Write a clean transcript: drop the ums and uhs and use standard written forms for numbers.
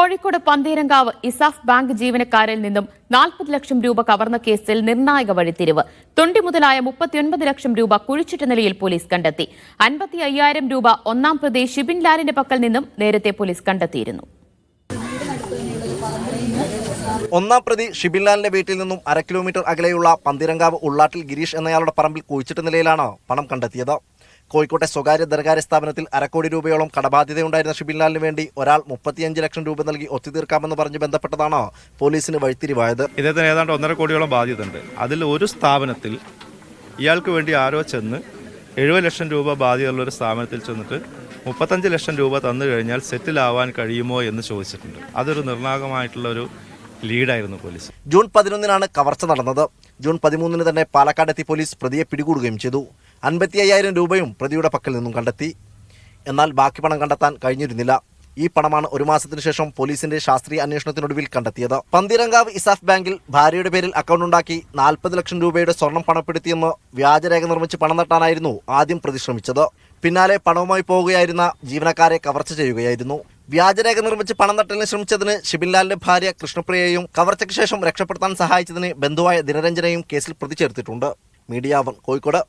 Kozhikode Pantheerankavu ESAF bank ജീവനക്കാരിൽ നിന്നും 40 ലക്ഷം രൂപ കവർന്ന കേസിൽ നിർണായക വഴിത്തിരിവ്. തൊണ്ടി മുതലായ 39 ലക്ഷം രൂപ കുഴിച്ചിട്ട നിലയിൽ പോലീസ് കണ്ടെത്തി. 55,000 രൂപ ഒന്നാം പ്രതി ഷിബിൻ ലാലിന്റെ പക്കൽ നിന്നും നേരത്തെ പോലീസ് കണ്ടെത്തിയിരുന്നു. ഒന്നാം പ്രതി ഷിബിൻ ലാലിന്റെ വീട്ടിൽ നിന്നും 1/2 കിലോമീറ്റർ അകലെയുള്ള പന്തീരങ്കാവ് ഉള്ളാട്ടിൽ ഗിരീഷ് എന്നയാളുടെ പറമ്പിൽ കുഴിച്ചിട്ട നിലയിലാണ് പണം കണ്ടെത്തിയത്. കോഴിക്കോട്ടെ സ്വകാര്യ ധനകാര്യ സ്ഥാപനത്തിൽ 1/2 കോടി രൂപയോളം കടബാധ്യതയുണ്ടായിരുന്ന ഷിബിൻ ലാലിന് വേണ്ടി ഒരാൾ 35 ലക്ഷം രൂപ നൽകി ഒത്തുതീർക്കാമെന്ന് പറഞ്ഞ് ബന്ധപ്പെട്ടതാണ് പോലീസിന് വഴിത്തിരിവായത്. ഇദ്ദേഹത്തിന് ഏതാണ്ട് 1.5 കോടിയോളം ബാധ്യതയുണ്ട്. അതിൽ ഒരു സ്ഥാപനത്തിൽ ഇയാൾക്ക് വേണ്ടി ആരോ ചെന്ന് 70 ലക്ഷം രൂപ ബാധ്യതയുള്ള ഒരു സ്ഥാപനത്തിൽ ചെന്നിട്ട് 35 ലക്ഷം രൂപ തന്നു കഴിഞ്ഞാൽ സെറ്റിലാവാൻ കഴിയുമോ എന്ന് ചോദിച്ചിട്ടുണ്ട്. അതൊരു നിർണായകമായിട്ടുള്ള ഒരു ലീഡായിരുന്നു പോലീസ്. ജൂൺ 11-നാണ് കവർച്ച നടന്നത്. ജൂൺ 13-ന് തന്നെ പാലക്കാടെത്തി പോലീസ് പ്രതിയെ പിടികൂടുകയും ചെയ്തു. 55,000 രൂപയും പ്രതിയുടെ പക്കൽ നിന്നും കണ്ടെത്തി. എന്നാൽ ബാക്കി പണം കണ്ടെത്താൻ കഴിഞ്ഞിരുന്നില്ല. ഈ പണമാണ് ഒരു മാസത്തിനു ശേഷം പോലീസിന്റെ ശാസ്ത്രീയ അന്വേഷണത്തിനൊടുവിൽ കണ്ടെത്തിയത്. പന്തീരങ്കാവ് ഇസാഫ് ബാങ്കിൽ ഭാര്യയുടെ പേരിൽ അക്കൗണ്ട് ഉണ്ടാക്കി 40 ലക്ഷം രൂപയുടെ സ്വർണം പണപ്പെടുത്തിയെന്ന് വ്യാജരേഖ നിർമ്മിച്ച് പണം തട്ടാനായിരുന്നു ആദ്യം പ്രതി ശ്രമിച്ചത്. പിന്നാലെ പണവുമായി പോവുകയായിരുന്ന ജീവനക്കാരെ കവർച്ച ചെയ്യുകയായിരുന്നു. വ്യാജരേഖ നിർമ്മിച്ച് പണം തട്ടലിന് ശ്രമിച്ചതിന് ഷിബിൻ ലാലിന്റെ ഭാര്യ കൃഷ്ണപ്രിയയും കവർച്ചയ്ക്ക് ശേഷം രക്ഷപ്പെടുത്താൻ സഹായിച്ചതിന് ബന്ധുവായ ദിനരഞ്ജനെയും കേസിൽ പ്രതി ചേർത്തിട്ടുണ്ട്. മീഡിയ 1 കോഴിക്കോട്.